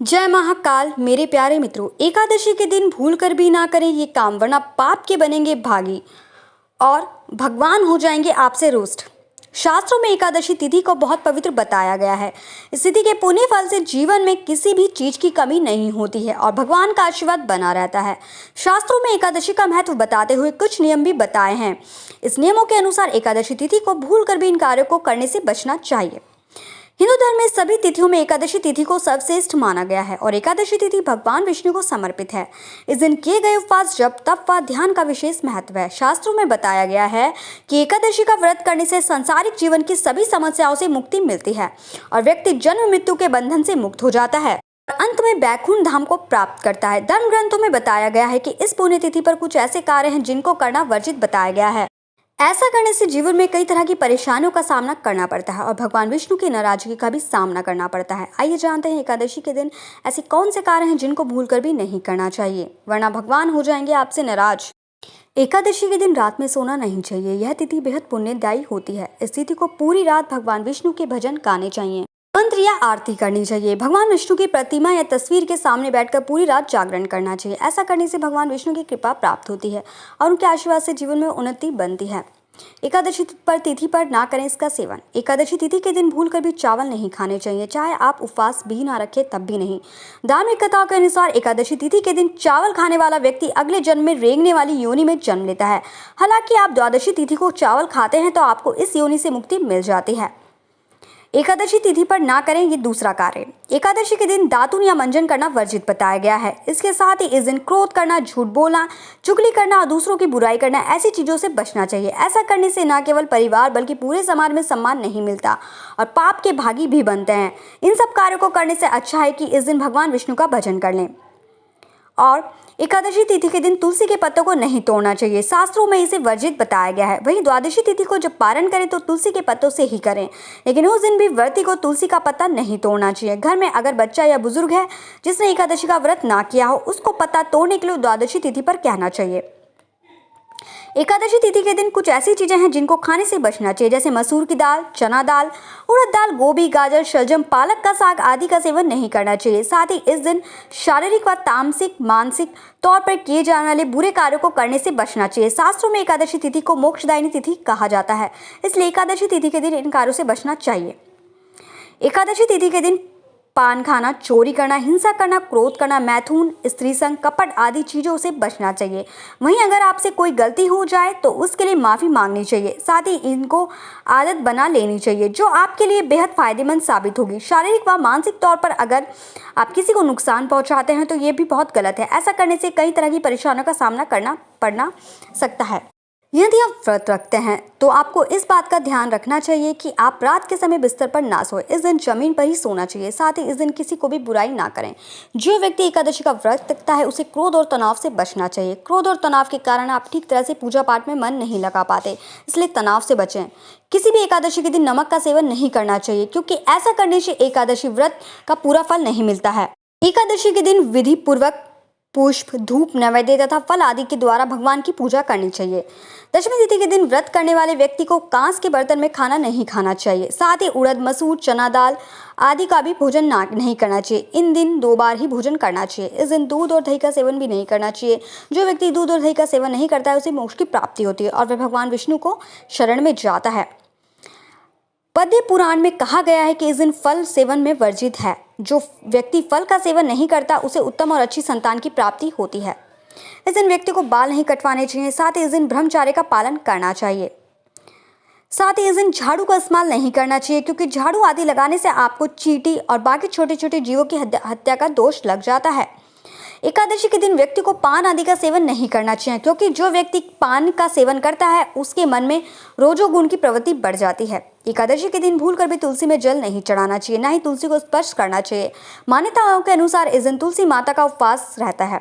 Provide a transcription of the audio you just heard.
जय महाकाल मेरे प्यारे मित्रों, एकादशी के दिन भूल कर भी ना करें ये काम, वरना पाप के बनेंगे भागी और भगवान हो जाएंगे आपसे रुष्ट। शास्त्रों में एकादशी तिथि को बहुत पवित्र बताया गया है। इस तिथि के पुण्य फल से जीवन में किसी भी चीज की कमी नहीं होती है और भगवान का आशीर्वाद बना रहता है। शास्त्रों में एकादशी का महत्व बताते हुए कुछ नियम भी बताए हैं। इस नियमों के अनुसार एकादशी तिथि को भूल कर भी इन कार्यों को करने से बचना चाहिए। हिंदू धर्म में सभी तिथियों में एकादशी तिथि को सर्वश्रेष्ठ माना गया है और एकादशी तिथि भगवान विष्णु को समर्पित है। इस दिन किए गए उपवास, जप, तप व ध्यान का विशेष महत्व है। शास्त्रों में बताया गया है कि एकादशी का व्रत करने से सांसारिक जीवन की सभी समस्याओं से मुक्ति मिलती है और व्यक्ति जन्म मृत्यु के बंधन से मुक्त हो जाता है और अंत में बैकुंठ धाम को प्राप्त करता है। धर्म ग्रंथों में बताया गया है कि इस पुण्यतिथि पर कुछ ऐसे कार्य हैं जिनको करना वर्जित बताया गया है। ऐसा करने से जीवन में कई तरह की परेशानियों का सामना करना पड़ता है और भगवान विष्णु की नाराजगी का भी सामना करना पड़ता है। आइए जानते हैं एकादशी के दिन ऐसे कौन से कार्य हैं जिनको भूलकर भी नहीं करना चाहिए, वरना भगवान हो जाएंगे आपसे नाराज। एकादशी के दिन रात में सोना नहीं चाहिए। यह तिथि बेहद पुण्यदायी होती है। इस तिथि को पूरी रात भगवान विष्णु के भजन गाने चाहिए, मंत्र या आरती करनी चाहिए। भगवान विष्णु की प्रतिमा या तस्वीर के सामने बैठकर पूरी रात जागरण करना चाहिए। ऐसा करने से भगवान विष्णु की कृपा प्राप्त होती है और उनके आशीर्वाद से जीवन में उन्नति बनती है। एकादशी पर तिथि पर ना करें इसका सेवन। एकादशी तिथि के दिन भूलकर भी चावल नहीं खाने चाहिए, चाहे आप उपवास भी ना रखें तब भी नहीं। धार्मिक कथाओं के अनुसार एकादशी तिथि के दिन चावल खाने वाला व्यक्ति अगले जन्म में रेंगने वाली योनि में जन्म लेता है। हालांकि आप द्वादशी तिथि को चावल खाते हैं तो आपको इस योनि से मुक्ति मिल जाती है। एकादशी तिथि पर ना करें ये दूसरा कार्य। एकादशी के दिन दातुन या मंजन करना वर्जित बताया गया है। इसके साथ ही इस दिन क्रोध करना, झूठ बोलना, चुगली करना और दूसरों की बुराई करना, ऐसी चीजों से बचना चाहिए। ऐसा करने से न केवल परिवार बल्कि पूरे समाज में सम्मान नहीं मिलता और पाप के भागी भी बनते हैं। इन सब कार्यों को करने से अच्छा है कि इस दिन भगवान विष्णु का भजन कर लें। और एकादशी तिथि के दिन तुलसी के पत्तों को नहीं तोड़ना चाहिए। शास्त्रों में इसे वर्जित बताया गया है। वहीं द्वादशी तिथि को जब पारण करें तो तुलसी के पत्तों से ही करें, लेकिन उस दिन भी व्रती को तुलसी का पत्ता नहीं तोड़ना चाहिए। घर में अगर बच्चा या बुजुर्ग है जिसने एकादशी का व्रत ना किया हो, उसको पत्ता तोड़ने के लिए द्वादशी तिथि पर कहना चाहिए। एकादशी तिथि के दिन कुछ ऐसी चीजें हैं जिनको खाने से बचना चाहिए, जैसे मसूर की दाल, चना दाल, उड़द दाल, गोभी, गाजर, शलजम, पालक का साग आदि का सेवन नहीं करना चाहिए। साथ ही इस दिन शारीरिक व तामसिक, मानसिक तौर पर किए जाने वाले बुरे कार्यों को करने से बचना चाहिए। शास्त्रों में एकादशी तिथि को मोक्षदायिनी तिथि कहा जाता है, इसलिए एकादशी तिथि के दिन इन कार्यों से बचना चाहिए। एकादशी तिथि के दिन पान खाना, चोरी करना, हिंसा करना, क्रोध करना, मैथुन, स्त्री संग, कपट आदि चीजों से बचना चाहिए। वहीं अगर आपसे कोई गलती हो जाए तो उसके लिए माफी मांगनी चाहिए। साथ ही इनको आदत बना लेनी चाहिए जो आपके लिए बेहद फायदेमंद साबित होगी। शारीरिक व मानसिक तौर पर अगर आप किसी को नुकसान पहुंचाते हैं तो ये भी बहुत गलत है। ऐसा करने से कई तरह की परेशानियों का सामना करना पड़ना सकता है। यदि आप व्रत रखते हैं तो आपको इस बात का ध्यान रखना चाहिए कि आप रात के समय बिस्तर पर ना सोएं। इस दिन जमीन पर ही सोना चाहिए। साथ ही इस दिन किसी को भी बुराई ना करें। जो व्यक्ति एकादशी का व्रत रखता है उसे क्रोध और तनाव से बचना चाहिए। क्रोध और तनाव के कारण आप ठीक तरह से पूजा पाठ में मन नहीं लगा पाते, इसलिए तनाव से बचें। किसी भी एकादशी के दिन नमक का सेवन नहीं करना चाहिए, क्योंकि ऐसा करने से एकादशी व्रत का पूरा फल नहीं मिलता है। एकादशी के दिन विधि पूर्वक पुष्प, धूप, नैवेद्य तथा फल आदि के द्वारा भगवान की पूजा करनी चाहिए। दशमी तिथि के दिन व्रत करने वाले व्यक्ति को कांस के बर्तन में खाना नहीं खाना चाहिए। साथ ही उड़द, मसूर, चना दाल आदि का भी भोजन नहीं करना चाहिए। इन दिन 2 बार ही भोजन करना चाहिए। इस दिन दूध और दही का सेवन भी नहीं करना चाहिए। जो व्यक्ति दूध और दही का सेवन नहीं करता है उसे मोक्ष की प्राप्ति होती है और वह भगवान विष्णु को शरण में जाता है। पद्य पुराण में कहा गया है कि इस दिन फल सेवन में वर्जित है। जो व्यक्ति फल का सेवन नहीं करता उसे उत्तम और अच्छी संतान की प्राप्ति होती है। इस दिन व्यक्ति को बाल नहीं कटवाने चाहिए। साथ ही इस दिन ब्रह्मचर्य का पालन करना चाहिए। साथ ही इस दिन झाड़ू का इस्तेमाल नहीं करना चाहिए, क्योंकि झाड़ू आदि लगाने से आपको चींटी और बाकी छोटे छोटे जीवों की हत्या का दोष लग जाता है। एकादशी के दिन व्यक्ति को पान आदि का सेवन नहीं करना चाहिए, क्योंकि जो व्यक्ति पान का सेवन करता है उसके मन में रोजोगुण की प्रवृत्ति बढ़ जाती है। एकादशी के दिन भूलकर भी तुलसी में जल नहीं चढ़ाना चाहिए, ना ही तुलसी को स्पर्श करना चाहिए। मान्यताओं के अनुसार इस दिन तुलसी माता का उपवास रहता है।